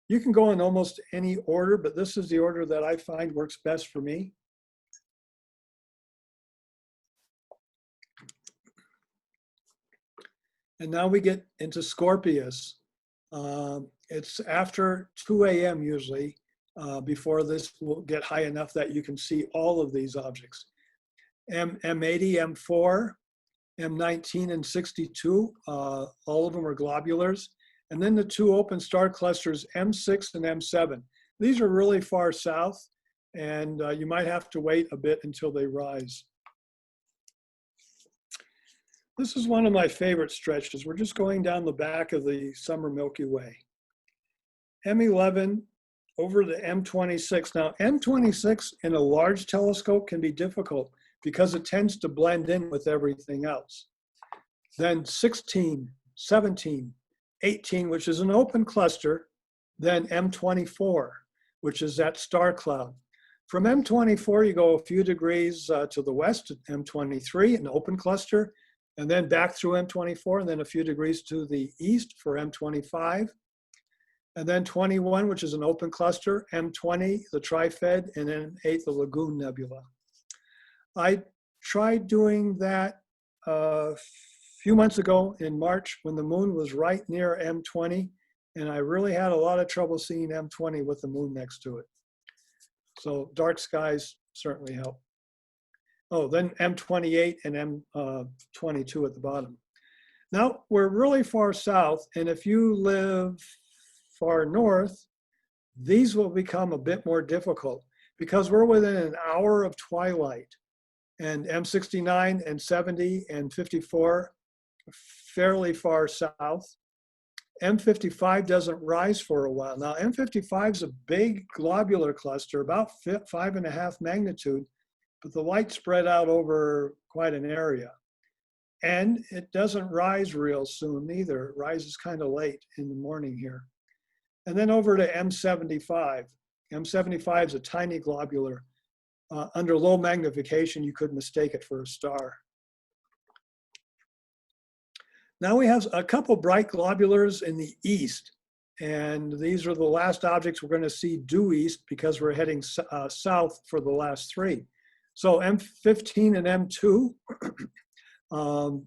You can go in almost any order, but this is the order that I find works best for me. And now we get into Scorpius. It's after 2 a.m. usually, before this will get high enough that you can see all of these objects. M80, M4, M19, and 62. All of them are globulars. And then the two open star clusters, M6 and M7. These are really far south, and you might have to wait a bit until they rise. This is one of my favorite stretches. We're just going down the back of the summer Milky Way. M11 over the M26. Now, M26 in a large telescope can be difficult because it tends to blend in with everything else. Then 16, 17, 18, which is an open cluster, then M24, which is that star cloud. From M24, you go a few degrees to the west to M23, an open cluster, and then back through M24, and then a few degrees to the east for M25. And then 21, which is an open cluster, M20, the Trifid, and then 8, the Lagoon Nebula. I tried doing that a few months ago in March when the moon was right near M20, and I really had a lot of trouble seeing M20 with the moon next to it. So dark skies certainly help. Oh, then M28 and M22 at the bottom. Now, we're really far south, and if you live far north, these will become a bit more difficult because we're within an hour of twilight, and M69 and 70 and 54 fairly far south. M55 doesn't rise for a while. Now, M55 is a big globular cluster, about 5.5 magnitude, but the light spread out over quite an area. And it doesn't rise real soon either. It rises kind of late in the morning here. And then over to M75. M75 is a tiny globular. Under low magnification, you could mistake it for a star. Now we have a couple bright globulars in the east. And these are the last objects we're going to see due east because we're heading south for the last three. So M15 and M2,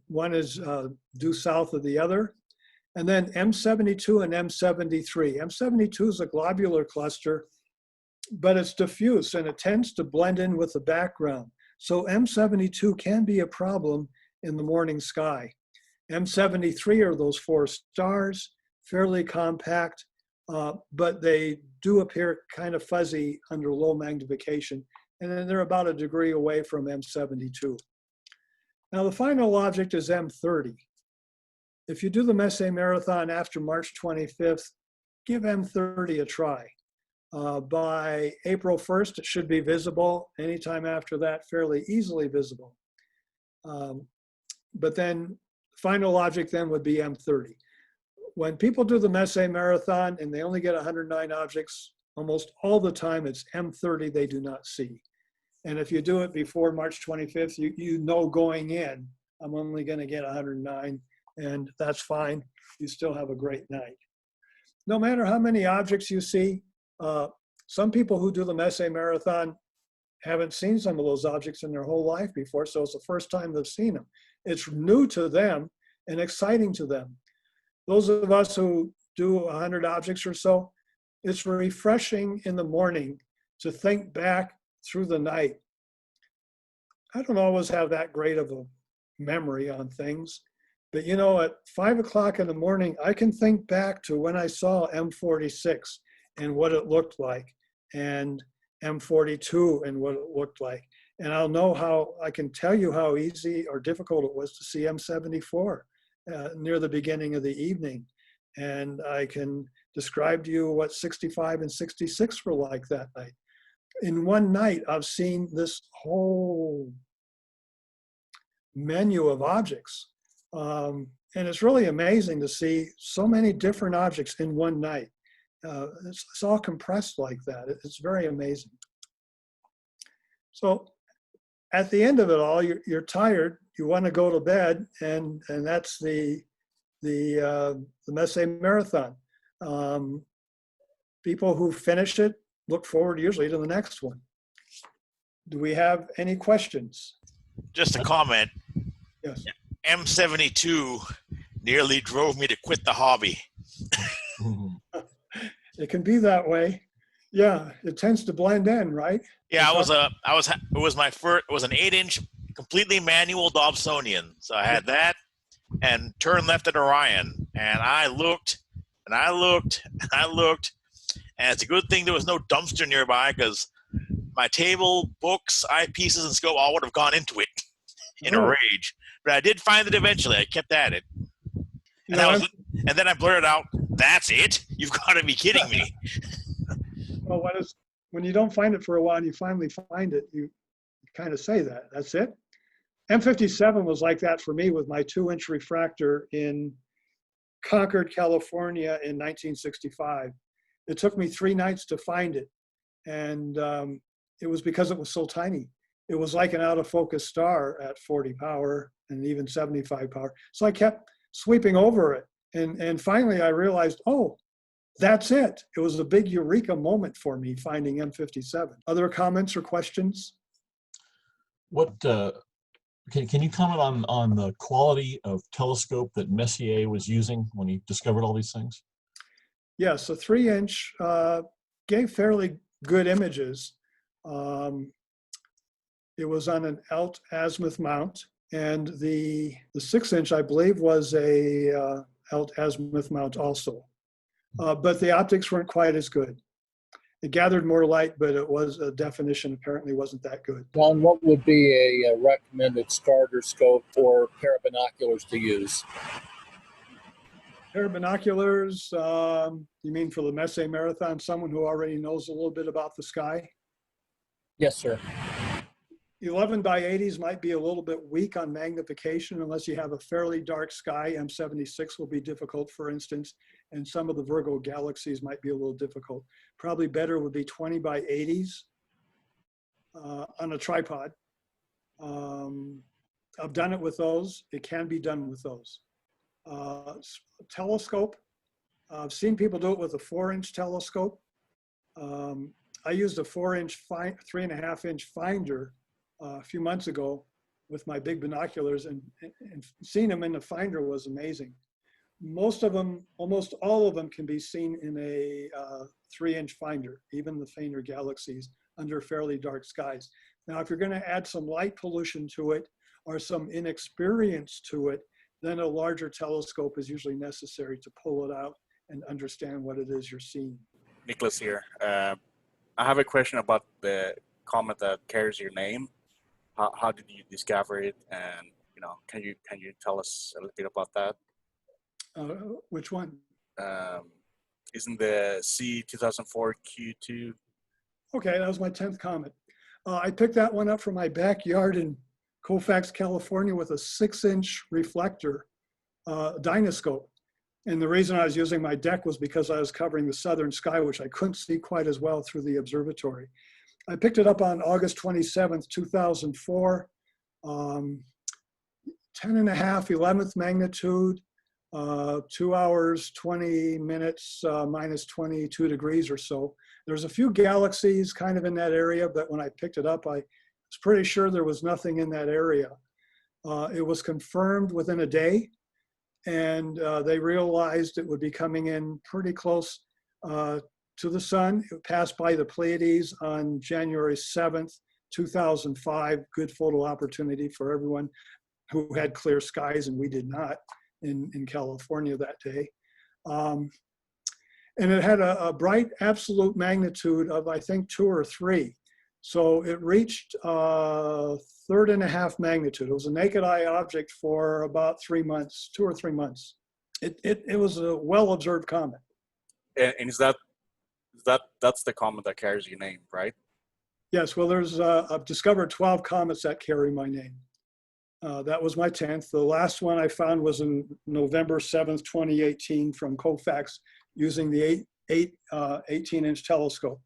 one is due south of the other. And then M72 and M73. M72 is a globular cluster, but it's diffuse and it tends to blend in with the background. So M72 can be a problem in the morning sky. M73 are those 4 stars, fairly compact, but they do appear kind of fuzzy under low magnification. And then they're about a degree away from M72. Now the final object is M30. If you do the Messier Marathon after March 25th, give M30 a try. By April 1st, it should be visible. Anytime after that, fairly easily visible. But then final object then would be M30. When people do the Messier Marathon and they only get 109 objects, almost all the time it's M30 they do not see. And if you do it before March 25th, you know going in, I'm only going to get 109, and that's fine. You still have a great night. No matter how many objects you see, some people who do the Messier Marathon haven't seen some of those objects in their whole life before, so it's the first time they've seen them. It's new to them and exciting to them. Those of us who do 100 objects or so, it's refreshing in the morning to think back through the night. I don't always have that great of a memory on things, but you know, at 5 o'clock in the morning, I can think back to when I saw M46 and what it looked like, and M42 and what it looked like. And I'll know how, I can tell you how easy or difficult it was to see M74 near the beginning of the evening. And I can describe to you what 65 and 66 were like that night. In one night, I've seen this whole menu of objects. And it's really amazing to see so many different objects in one night. It's all compressed like that. It's very amazing. So at the end of it all, you're tired, you want to go to bed, and that's the Messier Marathon. People who finish it look forward usually to the next one. Do we have any questions? Just a comment. Yes. M72 nearly drove me to quit the hobby. It can be that way. Yeah, it tends to blend in, right? Yeah, it was an 8-inch completely manual Dobsonian. So I had that and turn left at Orion. And I looked and I looked and I looked. And it's a good thing there was no dumpster nearby because my table, books, eyepieces, and scope all would have gone into it in a Oh. rage. But I did find it eventually. I kept at it. You And, know, and then I blurted out, "That's it? You've got to be kidding me." well, when you don't find it for a while and you finally find it, you kind of say that. That's it. M57 was like that for me with my 2-inch refractor in Concord, California in 1965. It took me 3 nights to find it. And it was because it was so tiny. It was like an out of focus star at 40 power and even 75 power. So I kept sweeping over it. And finally I realized, oh, that's it. It was a big eureka moment for me finding M57. Other comments or questions? What can you comment on the quality of telescope that Messier was using when he discovered all these things? Yes, a 3-inch gave fairly good images. It was on an alt azimuth mount, and the 6-inch, I believe, was a alt azimuth mount also. But the optics weren't quite as good. It gathered more light, but it was a definition apparently wasn't that good. Don, what would be a recommended starter scope or pair of binoculars to use? Pair of binoculars, you mean for the Messier Marathon, someone who already knows a little bit about the sky? Yes, sir. 11 by 80s might be a little bit weak on magnification unless you have a fairly dark sky. M76 will be difficult, for instance, and some of the Virgo galaxies might be a little difficult. Probably better would be 20 by 80s on a tripod. I've done it with those. It can be done with those. Telescope, I've seen people do it with a 4-inch telescope. I used a 4-inch, 3.5-inch finder a few months ago with my big binoculars, and seeing them in the finder was amazing. Most of them, almost all of them, can be seen in a 3-inch finder, even the fainter galaxies under fairly dark skies. Now, if you're going to add some light pollution to it or some inexperience to it, then a larger telescope is usually necessary to pull it out and understand what it is you're seeing. Nicholas here. I have a question about the comet that carries your name. How did you discover it? And can you tell us a little bit about that? Which one? Isn't the C2004 Q2? Okay, that was my 10th comet. I picked that one up from my backyard in Colfax, California with a 6-inch reflector dynoscope. And the reason I was using my deck was because I was covering the southern sky, which I couldn't see quite as well through the observatory. I picked it up on August 27th, 2004, 10.5, 11th magnitude, 2 hours, 20 minutes, minus 22 degrees or so. There's a few galaxies kind of in that area, but when I picked it up, I was pretty sure there was nothing in that area. It was confirmed within a day, and they realized it would be coming in pretty close to the sun. It passed by the Pleiades on January 7th, 2005. Good photo opportunity for everyone who had clear skies, and we did not in California that day. And it had a bright absolute magnitude of, I think, 2 or 3. So it reached 3.5 magnitude. It was a naked eye object for about 3 months, 2 or 3 months. It was a well-observed comet. And is that's the comet that carries your name, right? Yes, well, I've discovered 12 comets that carry my name. That was my 10th. The last one I found was in November 7th, 2018 from Colfax using the 18-inch telescope.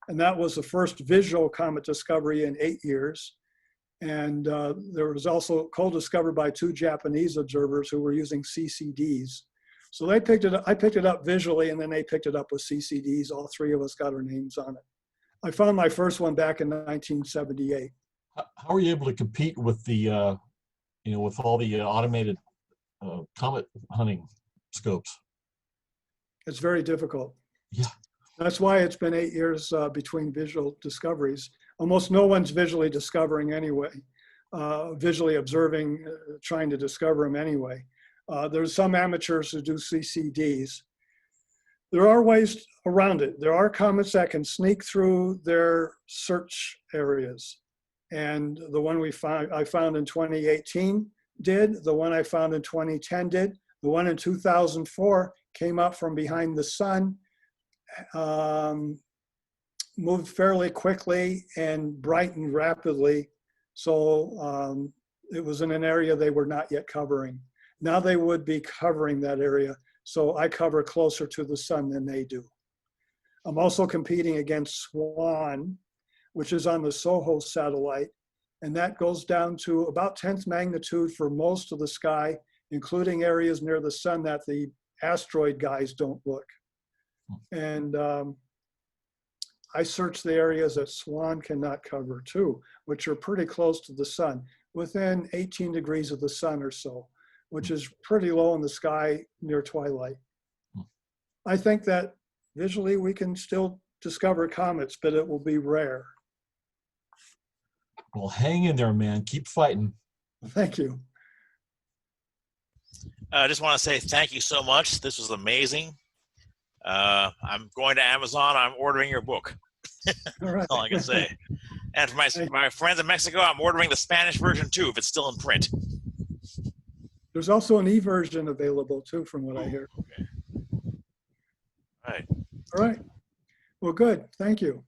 And that was the first visual comet discovery in 8 years. And there was also co-discovered by 2 Japanese observers who were using CCDs. So they picked it up, I picked it up visually, and then they picked it up with CCDs. All 3 of us got our names on it. I found my first one back in 1978. How were you able to compete with the, with all the automated comet hunting scopes? It's very difficult. Yeah. That's why it's been 8 years between visual discoveries. Almost no one's visually discovering anyway. visually observing, trying to discover them anyway. There's some amateurs who do CCDs. There are ways around it. There are comets that can sneak through their search areas. And the one I found in 2018 did, the one I found in 2010 did, the one in 2004 came up from behind the sun, moved fairly quickly and brightened rapidly. So it was in an area they were not yet covering. Now they would be covering that area. So I cover closer to the sun than they do. I'm also competing against SWAN, which is on the SOHO satellite. And that goes down to about 10th magnitude for most of the sky, including areas near the sun that the asteroid guys don't look. And I search the areas that SWAN cannot cover too, which are pretty close to the sun, within 18 degrees of the sun or so, which is pretty low in the sky near twilight. I think that visually we can still discover comets, but it will be rare. Well, hang in there, man. Keep fighting. Thank you. I just want to say thank you so much. This was amazing. I'm going to Amazon. I'm ordering your book. All right. That's all I can say. And for my friends in Mexico, I'm ordering the Spanish version too, if it's still in print. There's also an e-version available too, from what I hear. Okay. All right. All right. Well, good. Thank you.